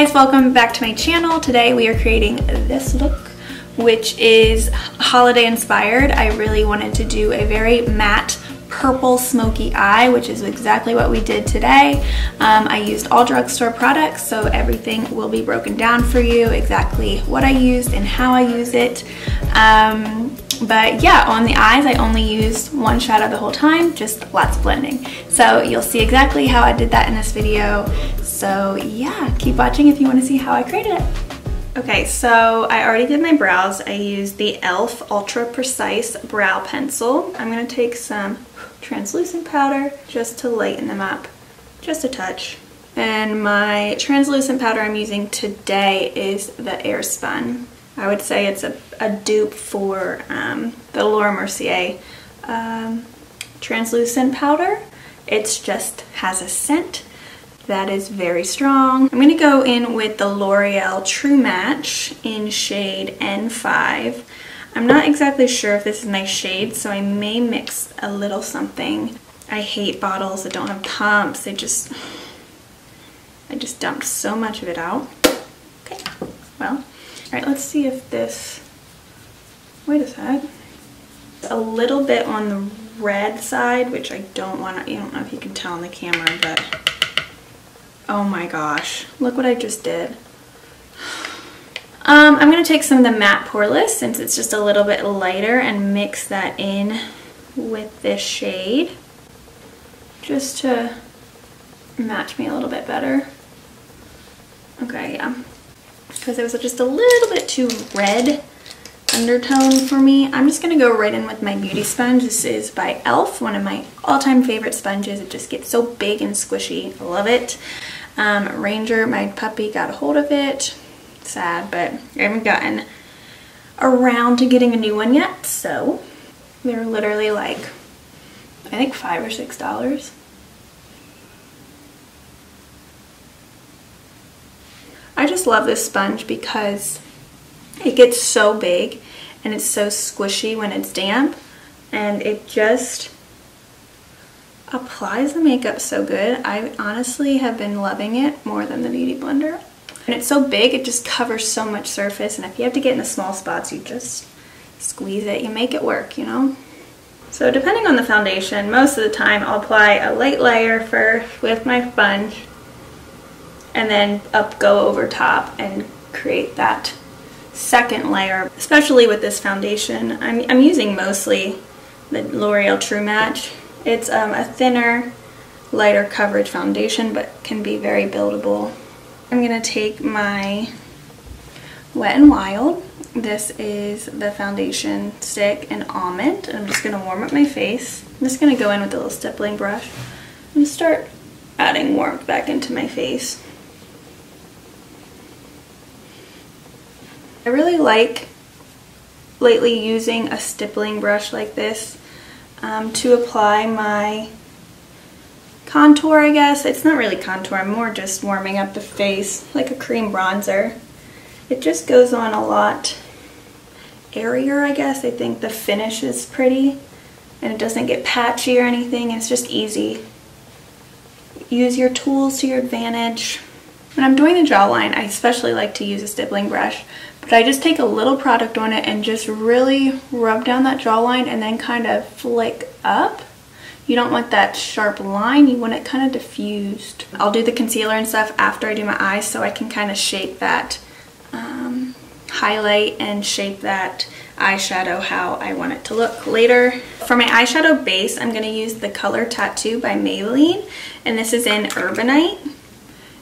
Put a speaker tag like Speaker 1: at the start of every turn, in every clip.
Speaker 1: guys, welcome back to my channel. Today we are creating this look, which is holiday inspired. I really wanted to do a very matte purple smoky eye, which is exactly what we did today. I used all drugstore products, so everything will be broken down for you, exactly what I used and how I use it. But yeah, on the eyes, I only used one shadow the whole time, just lots of blending. So you'll see exactly how I did that in this video. So yeah, keep watching if you want to see how I created it. Okay, so I already did my brows. I used the E.L.F. Ultra Precise Brow Pencil. I'm gonna take some translucent powder just to lighten them up, just a touch. And my translucent powder I'm using today is the Airspun. I would say it's a dupe for the Laura Mercier translucent powder. It's just has a scent that is very strong. I'm going to go in with the L'Oreal True Match in shade N5. I'm not exactly sure if this is my shade, so I may mix a little something. I hate bottles that don't have pumps. I just dumped so much of it out. Okay, well. Alright, let's see if this, wait a sec, a little bit on the red side, which I don't want to, I don't know if you can tell on the camera, but oh my gosh, look what I just did. I'm going to take some of the matte Poreless, since it's just a little bit lighter, and mix that in with this shade, just to match me a little bit better. Okay, yeah. Because it was just a little bit too red undertone for me. I'm just going to go right in with my beauty sponge. This is by E.L.F., one of my all-time favorite sponges. It just gets so big and squishy. I love it. Ranger, my puppy, got a hold of it. Sad, but I haven't gotten around to getting a new one yet. So they're literally like, I think $5 or $6. I just love this sponge because it gets so big and it's so squishy when it's damp, and it just applies the makeup so good. I honestly have been loving it more than the Beauty Blender. And it's so big, it just covers so much surface, and if you have to get in the small spots, you just squeeze it, you make it work, you know? So depending on the foundation, most of the time I'll apply a light layer first with my sponge, and then go over top and create that second layer. Especially with this foundation, I'm using mostly the L'Oreal True Match. It's a thinner, lighter coverage foundation, but can be very buildable. I'm gonna take my Wet n Wild. This is the foundation stick in Almond, and I'm just gonna warm up my face. I'm just gonna go in with a little stippling brush and start adding warmth back into my face. I really like lately using a stippling brush like this to apply my contour, I guess. It's not really contour, I'm more just warming up the face like a cream bronzer. It just goes on a lot airier, I guess. I think the finish is pretty and it doesn't get patchy or anything. It's just easy. Use your tools to your advantage. When I'm doing the jawline, I especially like to use a stippling brush, but I just take a little product on it and just really rub down that jawline and then kind of flick up. You don't want that sharp line, you want it kind of diffused. I'll do the concealer and stuff after I do my eyes, so I can kind of shape that highlight and shape that eyeshadow how I want it to look later. For my eyeshadow base, I'm going to use the Color Tattoo by Maybelline, and this is in Urbanite.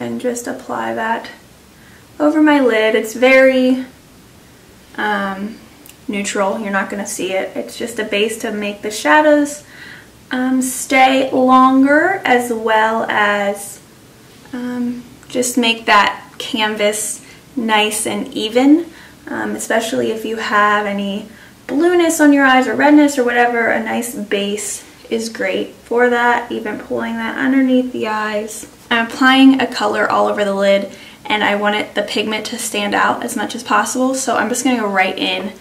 Speaker 1: And just apply that over my lid. It's very neutral, you're not going to see it. It's just a base to make the shadows stay longer, as well as just make that canvas nice and even, especially if you have any blueness on your eyes or redness or whatever. A nice base is great for that, even pulling that underneath the eyes. I'm applying a color all over the lid, and I want the pigment to stand out as much as possible, so I'm just going to go right in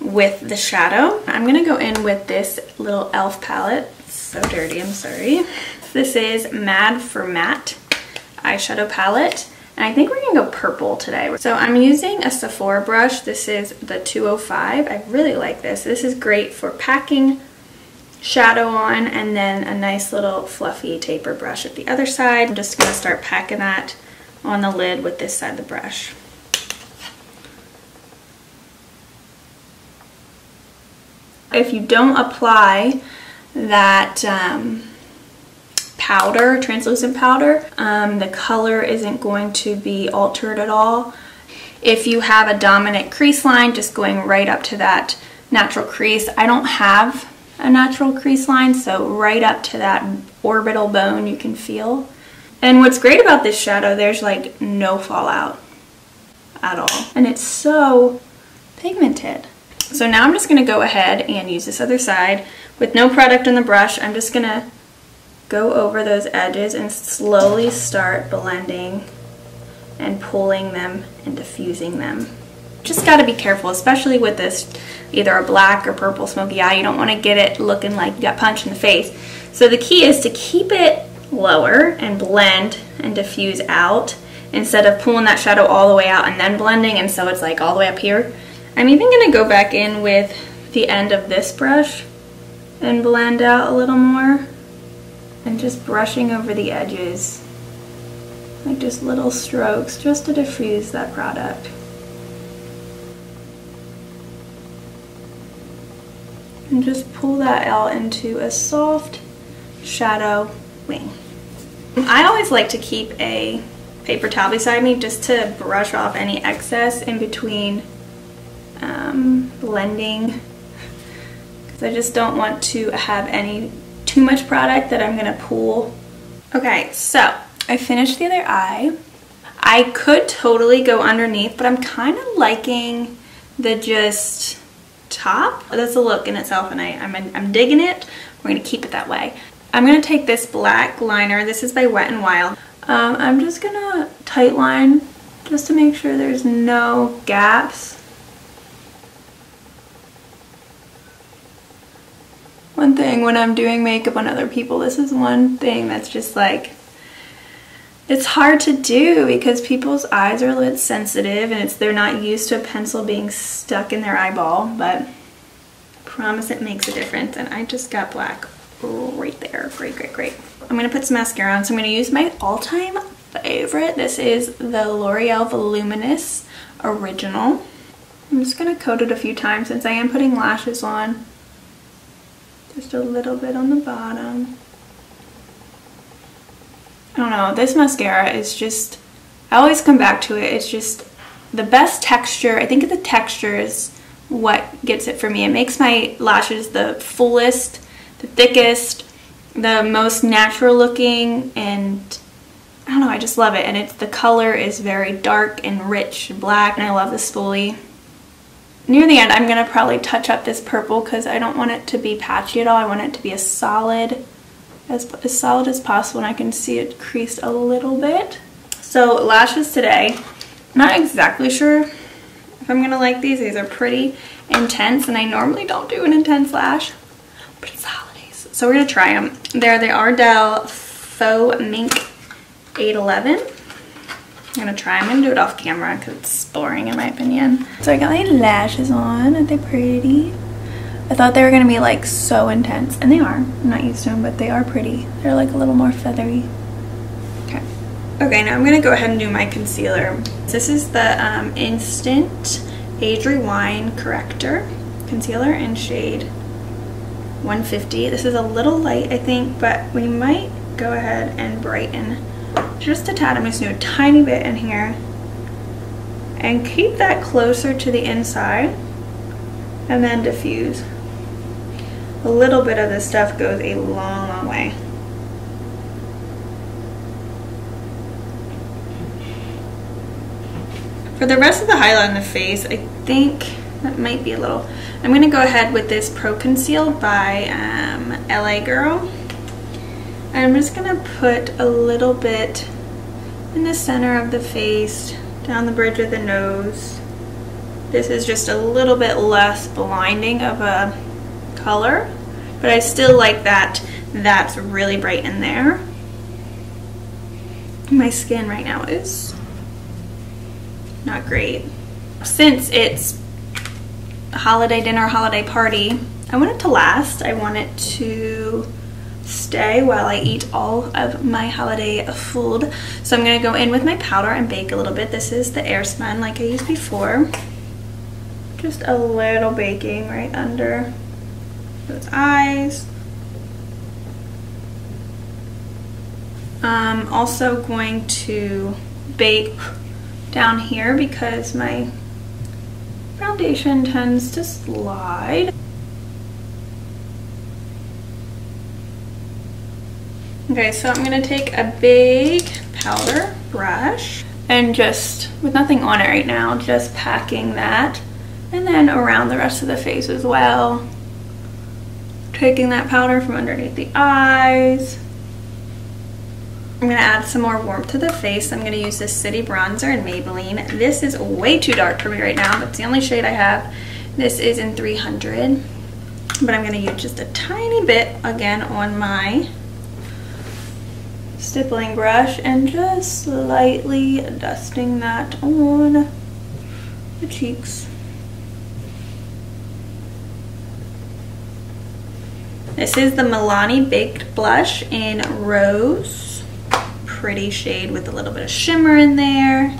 Speaker 1: with the shadow. I'm going to go in with this little E.L.F. palette. It's so dirty, I'm sorry. This is Mad for Matte eyeshadow palette. And I think we're gonna go purple today. So I'm using a Sephora brush. This is the 205. I really like this. This is great for packing shadow on, and then a nice little fluffy taper brush at the other side. I'm just gonna start packing that on the lid with this side of the brush. If you don't apply that powder, translucent powder, the color isn't going to be altered at all. If you have a dominant crease line, just going right up to that natural crease. I don't have a natural crease line, so right up to that orbital bone you can feel. And what's great about this shadow, there's like no fallout at all. And it's so pigmented. So now I'm just gonna go ahead and use this other side with no product on the brush. I'm just gonna go over those edges and slowly start blending and pulling them and diffusing them. Just gotta be careful, especially with this, either a black or purple smoky eye. You don't wanna get it looking like you got punched in the face. So the key is to keep it lower and blend and diffuse out instead of pulling that shadow all the way out and then blending, and so it's like all the way up here. I'm even gonna go back in with the end of this brush and blend out a little more. And just brushing over the edges, like just little strokes, just to diffuse that product. And just pull that out into a soft shadow wing. I always like to keep a paper towel beside me just to brush off any excess in between blending, because I just don't want to have too much product that I'm gonna pull. Okay, so I finished the other eye. I could totally go underneath, but I'm kind of liking the just top. That's a look in itself, and I'm digging it. We're gonna keep it that way. I'm gonna take this black liner. This is by Wet n Wild. I'm just gonna tight line just to make sure there's no gaps. One thing when I'm doing makeup on other people, this is one thing that's just like, it's hard to do because people's eyes are a little sensitive and they're not used to a pencil being stuck in their eyeball, but I promise it makes a difference. And I just got black right there. Great, great, great. I'm gonna put some mascara on, so I'm gonna use my all-time favorite. This is the L'Oreal Voluminous Original. I'm just gonna coat it a few times since I am putting lashes on. Just a little bit on the bottom. I don't know, this mascara is just, I always come back to it. It's just the best texture. I think the texture is what gets it for me. It makes my lashes the fullest, the thickest, the most natural looking, and I don't know, I just love it. And the color is very dark and rich and black, and I love the spoolie. Near the end, I'm gonna probably touch up this purple because I don't want it to be patchy at all. I want it to be as solid as possible, and I can see it creased a little bit. So lashes today, I'm not exactly sure if I'm gonna like these. These are pretty intense, and I normally don't do an intense lash, but it's the holidays, so we're gonna try them. They're the Ardell Faux Mink 811. I'm gonna try. I'm gonna do it off camera because it's boring in my opinion. So I got my lashes on. Aren't they pretty? I thought they were gonna be like so intense, and they are. I'm not used to them, but they are pretty. They're like a little more feathery. Okay. Okay, now I'm gonna go ahead and do my concealer. This is the Instant Age Rewind Corrector Concealer in shade 150. This is a little light, I think, but we might go ahead and brighten just a tad. I'm just gonna do a tiny bit in here and keep that closer to the inside and then diffuse. A little bit of this stuff goes a long, long way. For the rest of the highlight on the face, I think that might be a little, I'm gonna go ahead with this Pro Conceal by LA Girl. I'm just gonna put a little bit in the center of the face, down the bridge of the nose. This is just a little bit less blinding of a color, but I still like that that's really bright in there. My skin right now is not great. Since it's a holiday dinner, holiday party, I want it to last. I want it to stay while I eat all of my holiday food. So I'm going to go in with my powder and bake a little bit. This is the Airspun like I used before. Just a little baking right under those eyes. I'm also going to bake down here because my foundation tends to slide. Okay, so I'm going to take a big powder brush and just, with nothing on it right now, just packing that, and then around the rest of the face as well. Taking that powder from underneath the eyes. I'm going to add some more warmth to the face. I'm going to use this City Bronzer in Maybelline. This is way too dark for me right now, but it's the only shade I have. This is in 300, but I'm going to use just a tiny bit again on my stippling brush and just lightly dusting that on the cheeks. This is the Milani Baked Blush in Rose. Pretty shade with a little bit of shimmer in there.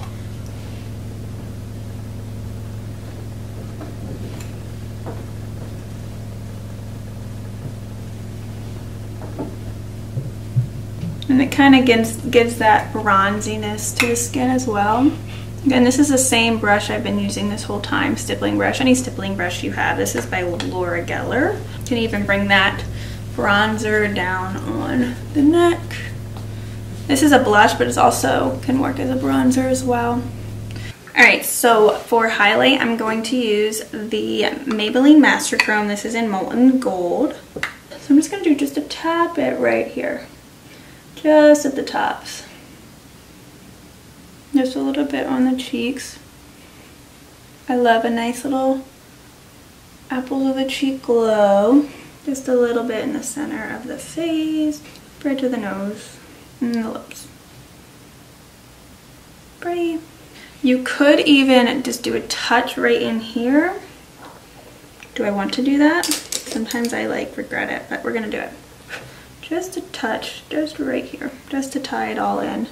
Speaker 1: And it kind of gives that bronziness to the skin as well. Again, this is the same brush I've been using this whole time, stippling brush. Any stippling brush you have. This is by Laura Geller. You can even bring that bronzer down on the neck. This is a blush, but it also can work as a bronzer as well. Alright, so for highlight, I'm going to use the Maybelline Master Chrome. This is in Molten Gold. So I'm just going to do just a tad bit right here. Just at the tops. Just a little bit on the cheeks. I love a nice little apples of the cheek glow. Just a little bit in the center of the face, bridge of the nose, and the lips. Pretty. You could even just do a touch right in here. Do I want to do that? Sometimes I regret it, but we're gonna do it. Just a touch, just right here, just to tie it all in.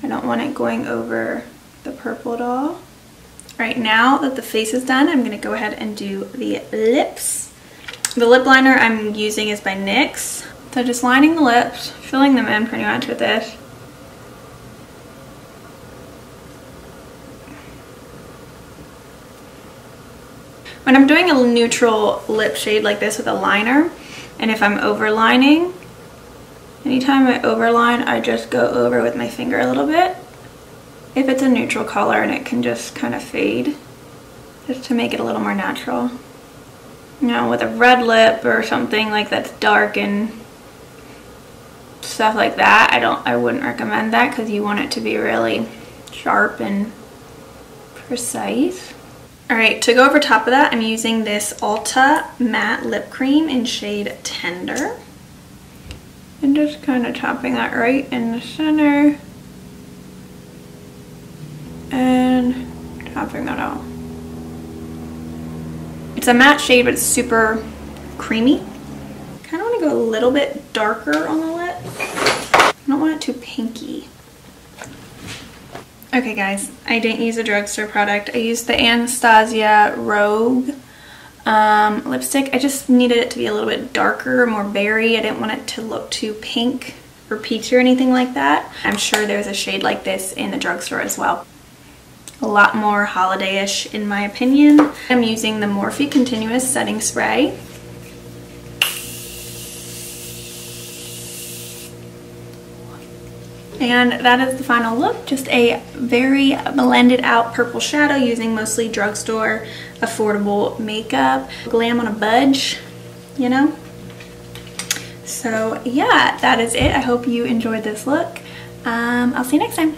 Speaker 1: I don't want it going over the purple at all. Right now that the face is done, I'm gonna go ahead and do the lips. The lip liner I'm using is by NYX. So just lining the lips, filling them in pretty much with this. When I'm doing a neutral lip shade like this with a liner, and if I'm overlining, anytime I overline, I just go over with my finger a little bit. If it's a neutral color and it can just kind of fade, just to make it a little more natural. You know, with a red lip or something like that's dark and stuff like that, I wouldn't recommend that because you want it to be really sharp and precise. Alright, to go over top of that, I'm using this Ulta Matte Lip Cream in shade Tender. And just kind of topping that right in the center. And topping that out. It's a matte shade, but it's super creamy. Kind of want to go a little bit darker on the lip. I don't want it too pinky. Okay guys, I didn't use a drugstore product. I used the Anastasia Rogue lipstick. I just needed it to be a little bit darker, more berry. I didn't want it to look too pink or peachy or anything like that. I'm sure there's a shade like this in the drugstore as well. A lot more holiday-ish in my opinion. I'm using the Morphe Continuous Setting Spray. And that is the final look, just a very blended out purple shadow using mostly drugstore affordable makeup. Glam on a budge, you know? So yeah, that is it. I hope you enjoyed this look. I'll see you next time.